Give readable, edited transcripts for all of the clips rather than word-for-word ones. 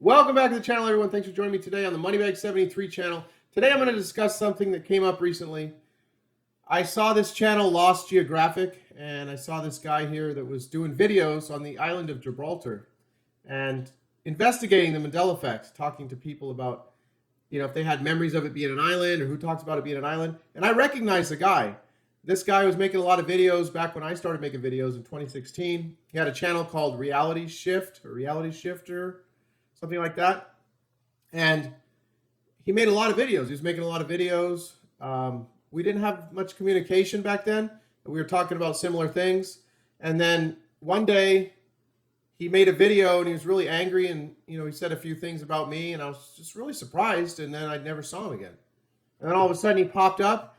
Welcome back to the channel, everyone. Thanks for joining me today on the Moneybag 73 channel. Today I'm going to discuss something that came up recently. I saw this channel, Lost Geographic, and I saw this guy here that was doing videos on the island of Gibraltar and investigating the Mandela effect, talking to people about, if they had memories of it being an island or who talks about it being an island. And I recognized the guy. This guy was making a lot of videos back when I started making videos in 2016. He had a channel called Reality Shift or Reality Shifter, something like that. And he made a lot of videos. He was making a lot of videos. We didn't have much communication back then. We were talking about similar things. And then one day he made a video and he was really angry, and he said a few things about me, and I was just really surprised, and then I never saw him again. And then all of a sudden he popped up,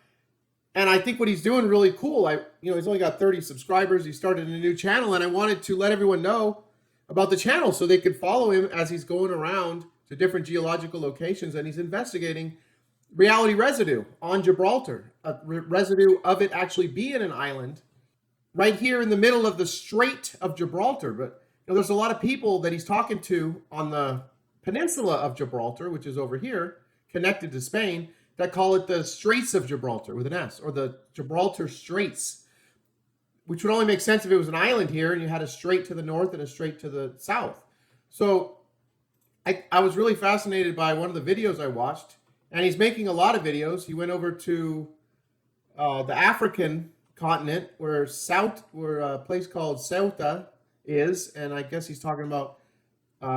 and I think what he's doing really cool. He's only got 30 subscribers. He started a new channel, and I wanted to let everyone know about the channel so they could follow him as he's going around to different geological locations, and he's investigating reality residue on Gibraltar, a residue of it actually being an island right here in the middle of the Strait of Gibraltar. But there's a lot of people that he's talking to on the peninsula of Gibraltar, which is over here, connected to Spain, that call it the Straits of Gibraltar with an S, or the Gibraltar Straits, which would only make sense if it was an island here and you had a strait to the north and a strait to the south. So I was really fascinated by one of the videos I watched, and he's making a lot of videos. He went over to the African continent where a place called Ceuta is, and I guess he's talking about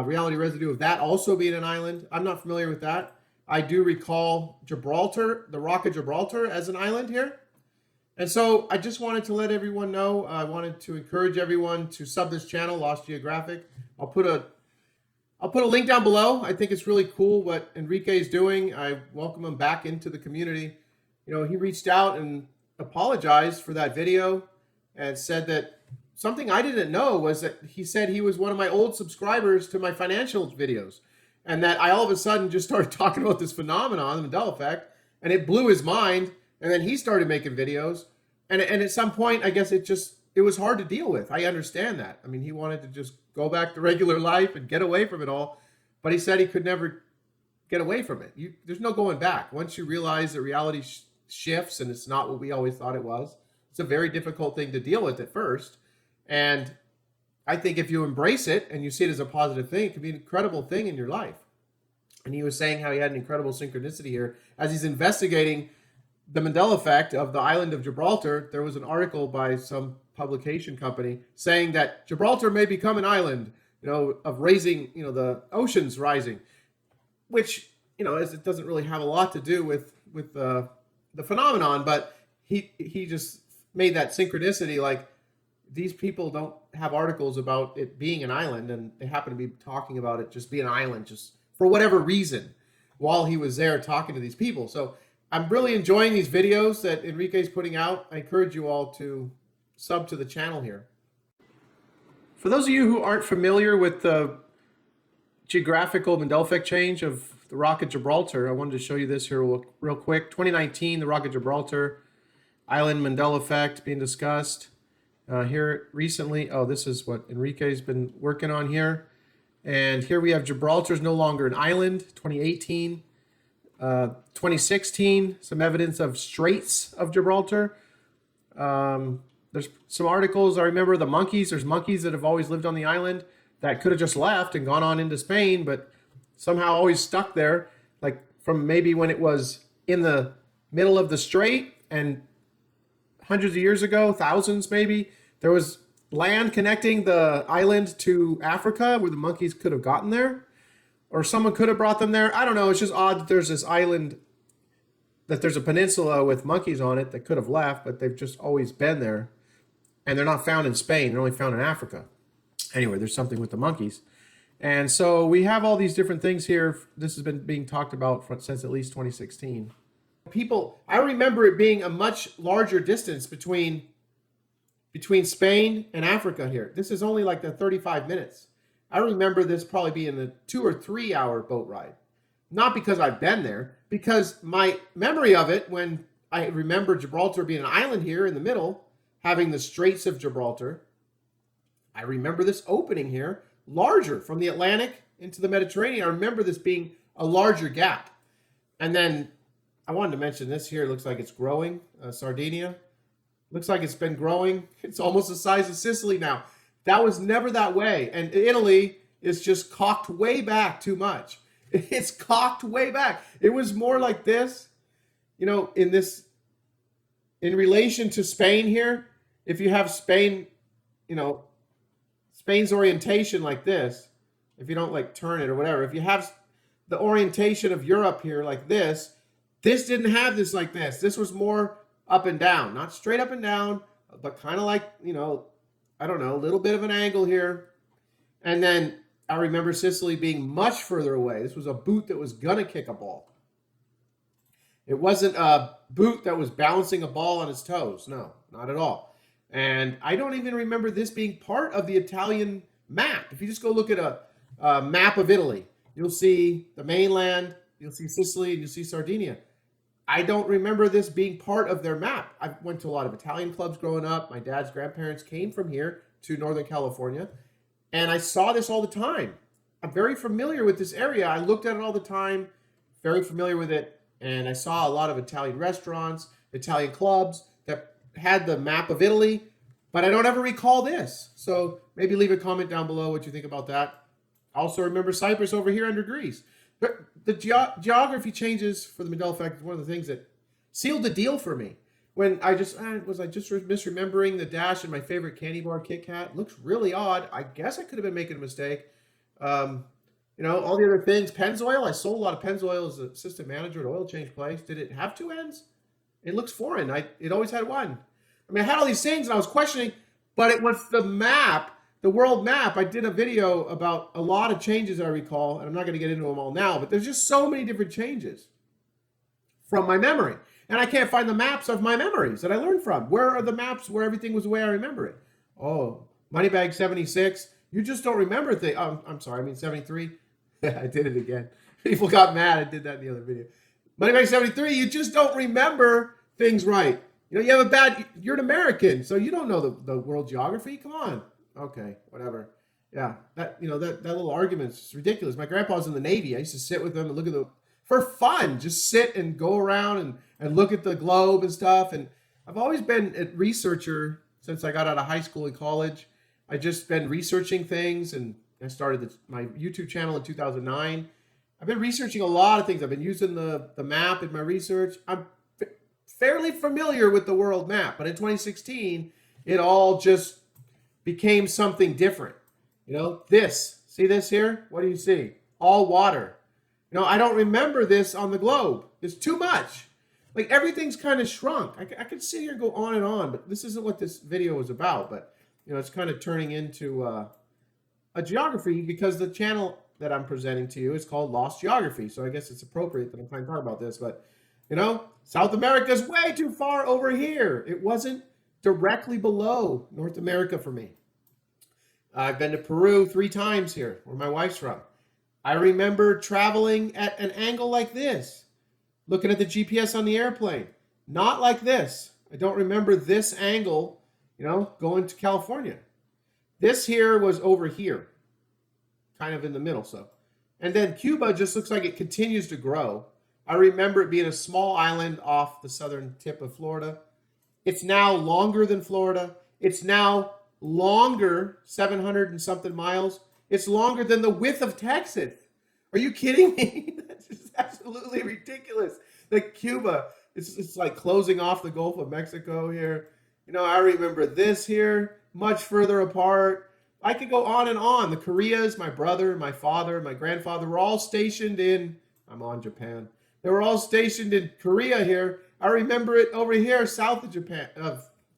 reality residue of that also being an island. I'm not familiar with that. I do recall Gibraltar, the Rock of Gibraltar, as an island here. And so I just wanted to let everyone know. I wanted to encourage everyone to sub this channel, Lost Geographic. I'll put a link down below. I think it's really cool what Enrique is doing. I welcome him back into the community. He reached out and apologized for that video and said that something I didn't know was that he said he was one of my old subscribers to my financial videos, and that I all of a sudden just started talking about this phenomenon, the Mandela effect, and it blew his mind. And then he started making videos. And at some point, I guess it was hard to deal with. I understand that. I mean, he wanted to just go back to regular life and get away from it all. But he said he could never get away from it. There's no going back. Once you realize that reality shifts and it's not what we always thought it was, it's a very difficult thing to deal with at first. And I think if you embrace it and you see it as a positive thing, it can be an incredible thing in your life. And he was saying how he had an incredible synchronicity here as he's investigating the Mandela effect of the island of Gibraltar. There was an article by some publication company saying that Gibraltar may become an island, of raising, the oceans rising, which, as it doesn't really have a lot to do with the phenomenon, but he just made that synchronicity. Like, these people don't have articles about it being an island, and they happen to be talking about it just being an island, just for whatever reason, while he was there talking to these people. So I'm really enjoying these videos that Enrique's putting out. I encourage you all to sub to the channel here. For those of you who aren't familiar with the geographical Mandela effect change of the Rock of Gibraltar, I wanted to show you this here real quick. 2019, the Rock of Gibraltar, island Mandela effect being discussed. Here recently, this is what Enrique's been working on here. And here we have Gibraltar is no longer an island, 2018. 2016, some evidence of Straits of Gibraltar. There's some articles. I remember the monkeys. There's monkeys that have always lived on the island that could have just left and gone on into Spain, but somehow always stuck there, like from maybe when it was in the middle of the strait, and hundreds of years ago, thousands maybe, there was land connecting the island to Africa where the monkeys could have gotten there. Or someone could have brought them there. I don't know. It's just odd that there's this island, that there's a peninsula with monkeys on it that could have left, but they've just always been there. And they're not found in Spain. They're only found in Africa. Anyway, there's something with the monkeys. And so we have all these different things here. This has been being talked about since at least 2016. I remember it being a much larger distance between Spain and Africa here. This is only like the 35 minutes. I remember this probably being a 2 or 3 hour boat ride. Not because I've been there, because my memory of it, when I remember Gibraltar being an island here in the middle, having the Straits of Gibraltar, I remember this opening here, larger from the Atlantic into the Mediterranean. I remember this being a larger gap. And then I wanted to mention this here. It looks like it's growing. Sardinia. Looks like it's been growing. It's almost the size of Sicily now. That was never that way. And Italy is just cocked way back too much. It's cocked way back. It was more like this, in relation to Spain here. If you have Spain, Spain's orientation like this, if you don't like turn it or whatever, if you have the orientation of Europe here like this didn't have this like this. This was more up and down, not straight up and down, but kind of like, I don't know, a little bit of an angle here. And then I remember Sicily being much further away. This was a boot that was going to kick a ball. It wasn't a boot that was balancing a ball on his toes. No, not at all. And I don't even remember this being part of the Italian map. If you just go look at a map of Italy, you'll see the mainland, you'll see Sicily, and you'll see Sardinia. I don't remember this being part of their map. I went to a lot of Italian clubs growing up. My dad's grandparents came from here to Northern California, and I saw this all the time. I'm very familiar with this area. I looked at it all the time, very familiar with it, and I saw a lot of Italian restaurants, Italian clubs that had the map of Italy, but I don't ever recall this. So maybe leave a comment down below what you think about that. I also remember Cyprus over here under Greece. The geography changes for the Mandela effect is one of the things that sealed the deal for me. When I just misremembering the dash in my favorite candy bar, Kit Kat. Looks really odd. I guess I could have been making a mistake. All the other things. Pennzoil. I sold a lot of Pennzoil as an assistant manager at an oil change place. Did it have two ends? It looks foreign. It always had one. I mean, I had all these things and I was questioning, but it was the map. The world map, I did a video about a lot of changes I recall, and I'm not going to get into them all now, but there's just so many different changes from my memory. And I can't find the maps of my memories that I learned from. Where are the maps where everything was the way I remember it? Oh, Moneybag 76. You just don't remember things. I'm sorry, I mean 73. I did it again. People got mad. I did that in the other video. Moneybag 73, you just don't remember things right. You have you're an American, so you don't know the world geography. Come on. Okay, whatever. Yeah, that little argument's ridiculous. My grandpa's in the Navy. I used to sit with him and look at for fun, just sit and go around and look at the globe and stuff. And I've always been a researcher since I got out of high school and college. I just been researching things, and I started my YouTube channel in 2009. I've been researching a lot of things. I've been using the map in my research. I'm fairly familiar with the world map, but in 2016, it all just became something different. See this here? What do you see? All water. I don't remember this on the globe. It's too much. Like everything's kind of shrunk. I could sit here and go on and on, but this isn't what this video is about. But it's kind of turning into a geography because the channel that I'm presenting to you is called Lost Geography. So I guess it's appropriate that I'm trying to talk about this. But South America is way too far over here. It wasn't directly below North America for me. I've been to Peru 3 times here, where my wife's from. I remember traveling at an angle like this, looking at the GPS on the airplane. Not like this. I don't remember this angle, going to California. This here was over here, kind of in the middle. And then Cuba just looks like it continues to grow. I remember it being a small island off the southern tip of Florida. It's now longer than Florida. It's now longer, 700 and something miles. It's longer than the width of Texas. Are you kidding me? That's just absolutely ridiculous. Like Cuba, it's like closing off the Gulf of Mexico here. I remember this here, much further apart. I could go on and on. The Koreas, my brother, my father, my grandfather were all stationed in, I'm on Japan. They were all stationed in Korea here. I remember it over here, south of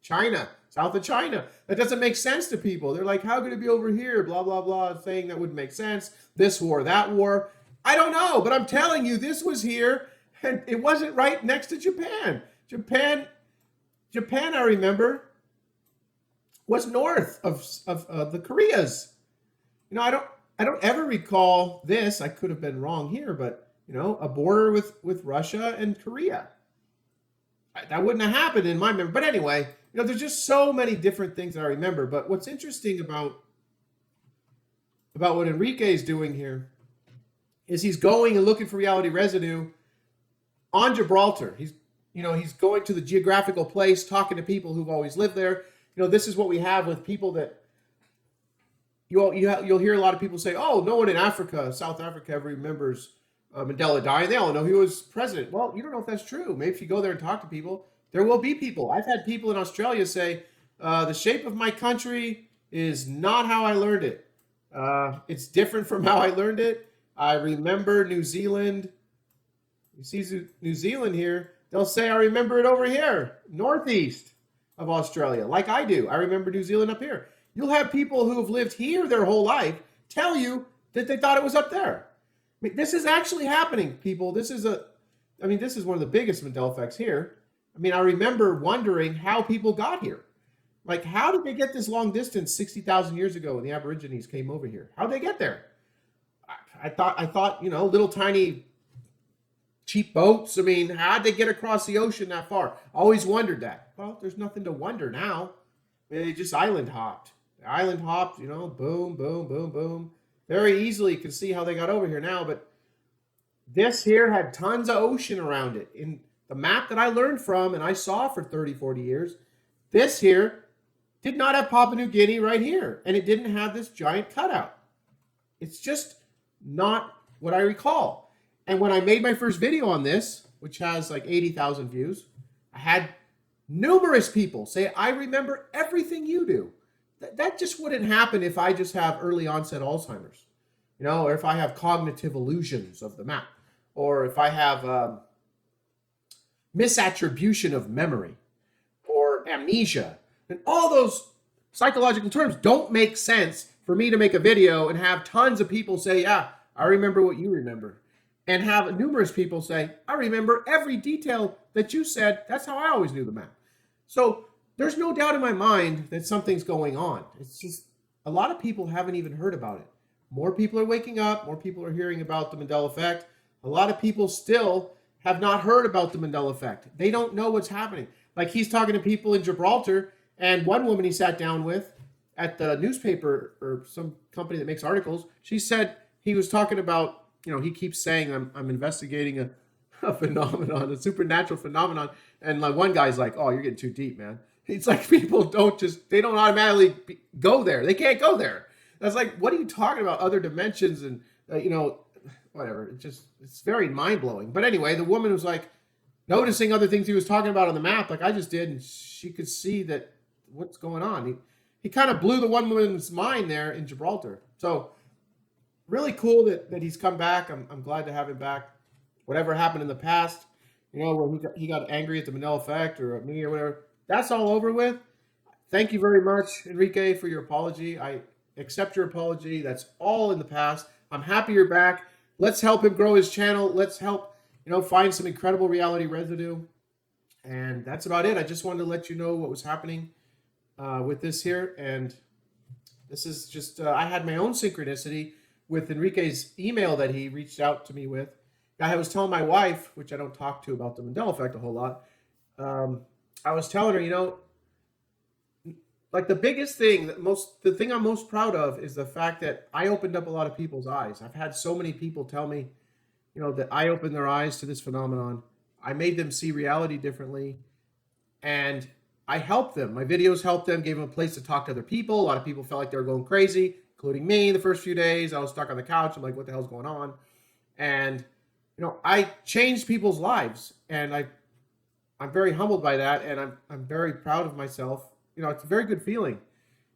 China. That doesn't make sense to people. They're like, how could it be over here? Blah, blah, blah, saying that wouldn't make sense. This war, that war. I don't know, but I'm telling you, this was here, and it wasn't right next to Japan. Japan, I remember, was north of the Koreas. I don't ever recall this. I could have been wrong here, but, a border with Russia and Korea. That wouldn't have happened in my memory. But anyway, there's just so many different things that I remember. But what's interesting about what Enrique is doing here is he's going and looking for reality residue on Gibraltar. He's going to the geographical place, talking to people who've always lived there. This is what we have with people that you'll hear a lot of people say, "Oh, no one in Africa, South Africa, ever remembers Mandela dying. They all know he was president." Well, you don't know if that's true. Maybe if you go there and talk to people, there will be people. I've had people in Australia say, "The shape of my country is not how I learned it. It's different from how I learned it. I remember New Zealand." You see New Zealand here, they'll say, "I remember it over here, northeast of Australia," like I do. I remember New Zealand up here. You'll have people who have lived here their whole life tell you that they thought it was up there. I mean, this is actually happening, people. This is one of the biggest Mandela effects here. I remember wondering how people got here. Like, how did they get this long distance 60,000 years ago when the Aborigines came over here? How'd they get there? I thought, little tiny cheap boats. How'd they get across the ocean that far? Always wondered that. Well, there's nothing to wonder now. They just island hopped. Boom, boom, boom, boom. Very easily can see how they got over here now, but this here had tons of ocean around it. In the map that I learned from and I saw for 30, 40 years, this here did not have Papua New Guinea right here, and it didn't have this giant cutout. It's just not what I recall. And when I made my first video on this, which has like 80,000 views, I had numerous people say, "I remember everything you do." That just wouldn't happen if I just have early onset Alzheimer's, or if I have cognitive illusions of the map, or if I have misattribution of memory or amnesia. And all those psychological terms don't make sense for me to make a video and have tons of people say, "Yeah, I remember what you remember." And have numerous people say, "I remember every detail that you said. That's how I always knew the map." So there's no doubt in my mind that something's going on. It's just a lot of people haven't even heard about it. More people are waking up. More people are hearing about the Mandela effect. A lot of people still have not heard about the Mandela effect. They don't know what's happening. Like, he's talking to people in Gibraltar, and one woman he sat down with at the newspaper or some company that makes articles, she said he was talking about, he keeps saying, I'm investigating a phenomenon, a supernatural phenomenon. And like one guy's like, "Oh, you're getting too deep, man." It's like people they don't automatically go there. They can't go there. That's like, what are you talking about? Other dimensions and, whatever. It's very mind blowing. But anyway, the woman was like noticing other things he was talking about on the map, like I just did. And she could see that what's going on. He kind of blew the one woman's mind there in Gibraltar. So really cool that he's come back. I'm glad to have him back. Whatever happened in the past, when he got angry at the Mandela effect or at me or whatever, that's all over with. Thank you very much, Enrique, for your apology. I accept your apology. That's all in the past. I'm happy you're back. Let's help him grow his channel. Let's help, find some incredible reality residue. And that's about it. I just wanted to let you know what was happening with this here. And this is just, I had my own synchronicity with Enrique's email that he reached out to me with. I was telling my wife, which I don't talk to about the Mandela effect a whole lot. I was telling her, like the biggest thing, the thing I'm most proud of is the fact that I opened up a lot of people's eyes. I've had so many people tell me, that I opened their eyes to this phenomenon. I made them see reality differently, and I helped them. My videos helped them, gave them a place to talk to other people. A lot of people felt like they were going crazy, including me. The first few days, I was stuck on the couch. I'm like, what the hell's going on? And I changed people's lives, and I'm very humbled by that, and I'm very proud of myself. It's a very good feeling,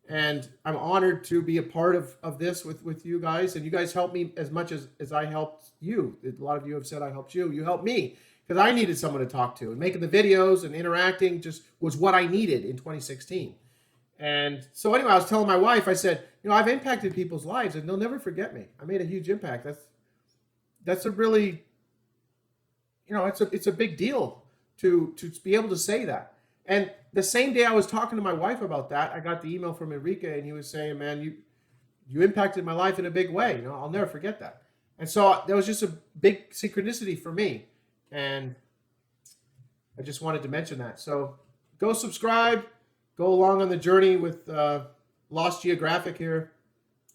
and I'm honored to be a part of this with you guys. And you guys helped me as much as I helped you. A lot of you have said I helped you. You helped me because I needed someone to talk to, and making the videos and interacting just was what I needed in 2016. And so anyway, I was telling my wife, I said, I've impacted people's lives, and they'll never forget me. I made a huge impact. That's a really, it's a big deal to be able to say that. And the same day I was talking to my wife about that, I got the email from Enrique, and he was saying, "Man, you impacted my life in a big way. I'll never forget that." And so that was just a big synchronicity for me. And I just wanted to mention that. So go subscribe, go along on the journey with Lost Geographic here.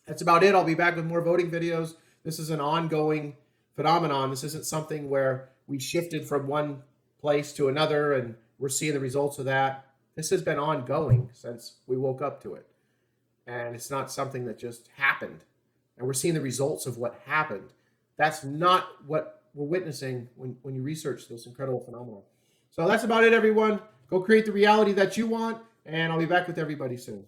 That's about it. I'll be back with more voting videos. This is an ongoing phenomenon. This isn't something where we shifted from one place to another and we're seeing the results of that. This has been ongoing since we woke up to it. And it's not something that just happened. And we're seeing the results of what happened. That's not what we're witnessing when you research this incredible phenomenon. So that's about it, everyone. Go create the reality that you want, and I'll be back with everybody soon.